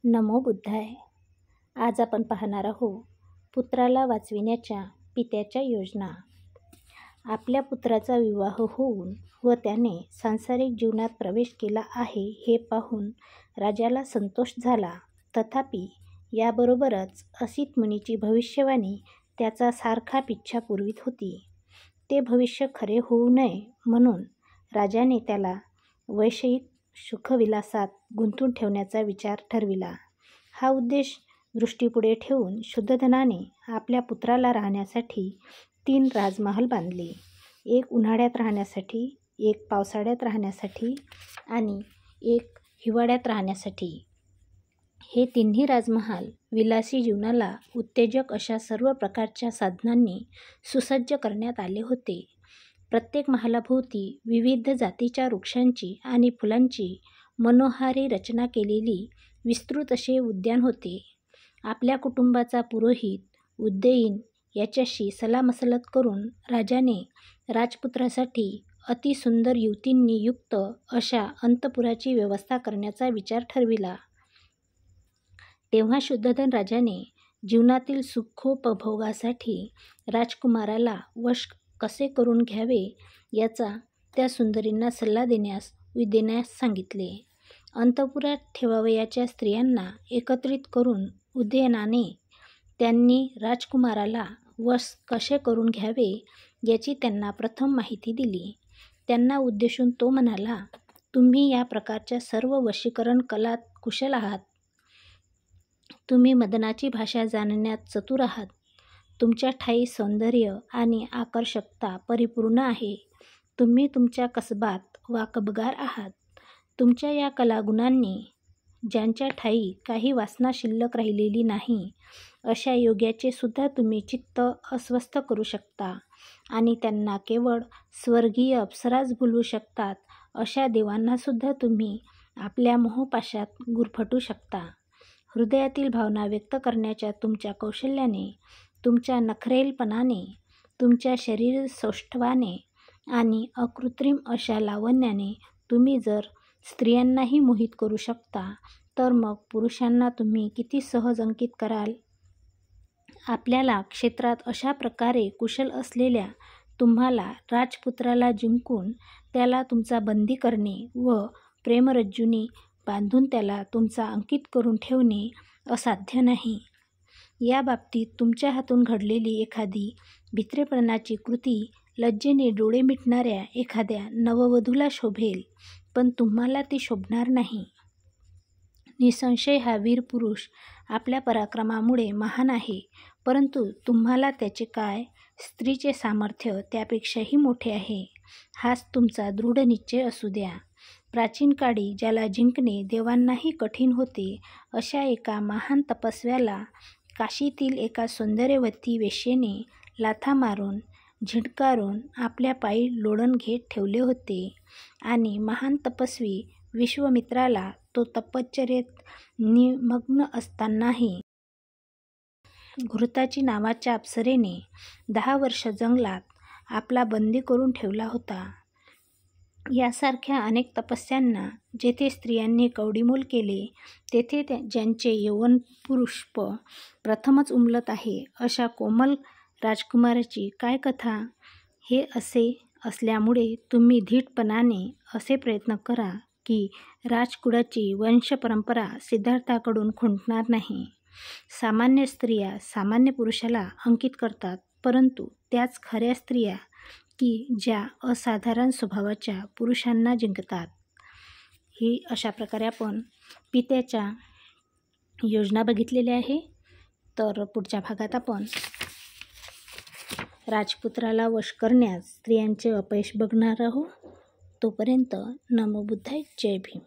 नमो बुद्धाय. आज आपण पाहणार आहोत पुत्राला वाचविण्याच्या पित्याच्या योजना. आपल्या पुत्राचा विवाह होऊन व त्याने सांसारिक जीवनात प्रवेश केला आहे हे पाहून राजाला संतोष झाला. तथापि याबरोबरच असित मुनीची भविष्यवाणी त्याचा सारखा पिच्छा पुरवित होती. ते भविष्य खरे होऊ नये म्हणून राजाने त्याला वैषयिक सुखविलासात गुंतून ठेवण्याचा विचार ठरविला. हा उद्देश दृष्टीपुढे ठेवून शुद्धधनाने आपल्या पुत्राला राहण्यासाठी 3 राजमहाल बांधले. एक उन्हाळ्यात राहण्यासाठी, एक पावसाळ्यात राहण्यासाठी आणि एक हिवाळ्यात राहण्यासाठी. हे तिन्ही राजमहाल विलासी जीवनाला उत्तेजक अशा सर्व प्रकारच्या साधनांनी सुसज्ज करण्यात आले होते. प्रत्येक महालाभोवती विविध जातीच्या वृक्षांची आणि फुलांची मनोहारी रचना केलेली विस्तृत असे उद्यान होते. आपल्या कुटुंबाचा पुरोहित उदयीन याच्याशी सलामसलत करून राजाने राजपुत्रासाठी अतिसुंदर युवतींनी युक्त अशा अंतपुराची व्यवस्था करण्याचा विचार ठरविला. तेव्हा शुद्धधन राजाने जीवनातील सुखोपभोगासाठी राजकुमाराला वश कसे करून घ्यावे याचा त्या सुंदरींना सल्ला देण्यास सांगितले. अंतपुरात ठेवावयाच्या स्त्रियांना एकत्रित करून उदयनाने त्यांनी राजकुमाराला वश कसे करून घ्यावे याची त्यांना प्रथम माहिती दिली. त्यांना उद्देशून तो म्हणाला, तुम्ही या प्रकारच्या सर्व वशीकरण कलात कुशल आहात. तुम्ही मदनाची भाषा जाणण्यात चतुर आहात. तुमच्या ठायी सौंदर्य आणि आकर्षकता परिपूर्ण आहे. तुम्ही तुमच्या कसबात वाकबगार आहात. तुमच्या या कलागुणांनी ज्यांच्या ठायी काही वासना शिल्लक राहिलेली नाही अशा योग्याचे सुद्धा तुम्ही चित्त अस्वस्थ करू शकता आणि त्यांना केवळ स्वर्गीय अप्सराच भुलवू शकतात अशा देवांना सुद्धा तुम्ही आपल्या मोहपाशात गुरफटू शकता. हृदयातील भावना व्यक्त करण्याच्या तुमच्या कौशल्याने, तुमच्या नखरेलपणाने, तुमच्या शरीर सौष्ठवाने आणि अकृत्रिम अशा लावण्याने तुम्ही जर स्त्रियांनाही मोहित करू शकता तर मग पुरुषांना तुम्ही किती सहज अंकित कराल. आपल्याला क्षेत्रात अशा प्रकारे कुशल असलेल्या तुम्हाला राजपुत्राला जिंकून त्याला तुमचा बंदी करणे व प्रेमरज्जूंनी बांधून त्याला तुमचा अंकित करून ठेवणे असाध्य नाही. या बाबतीत तुमच्या हातून घडलेली एखादी भित्रेपणाची कृती लज्जेने डोळे मिटणाऱ्या एखाद्या नववधूला शोभेल, पण तुम्हाला ती शोभणार नाही. निसंशय हा वीर पुरुष आपल्या पराक्रमामुळे महान आहे, परंतु तुम्हाला त्याचे काय, स्त्रीचे सामर्थ्य त्यापेक्षाही मोठे आहे. हाच तुमचा दृढ निश्चय असू द्या. प्राचीन काळी ज्याला जिंकणे देवांनाही कठीण होते अशा एका महान तपस्व्याला काशीतील एका सौंदर्यवती वेश्येने लाथा मारून झिडकारून आपल्या पायी लोळण घेत ठेवले होते आणि महान तपस्वी विश्वामित्राला तो तपश्चर्येत निमग्न असतानाही घृताची नावाच्या अप्सरेने 10 वर्ष जंगलात आपला बंदी करून ठेवला होता. यासारख्या अनेक तपस्यांना जेथे स्त्रियांनी कवडीमोल केले तेथे ज्यांचे यौवनपुष्प प्रथमच उमलत आहे अशा कोमल राजकुमाराची काय कथा. हे असे असल्यामुळे तुम्ही धीटपणाने असे प्रयत्न करा की राजकुळाची वंशपरंपरा सिद्धार्थाकडून खुंटणार नाही. सामान्य स्त्रिया सामान्य पुरुषाला अंकित करतात, परंतु त्याच खऱ्या स्त्रिया की ज्या असाधारण स्वभावाच्या पुरुषांना जिंकतात. ही अशा प्रकारे आपण पित्याच्या योजना बघितलेल्या आहे. तर पुढच्या भागात आपण राजपुत्राला वश करण्यात स्त्रियांचे अपयश बघणार आहोत. तोपर्यंत नमो बुद्धाय. जय भीम.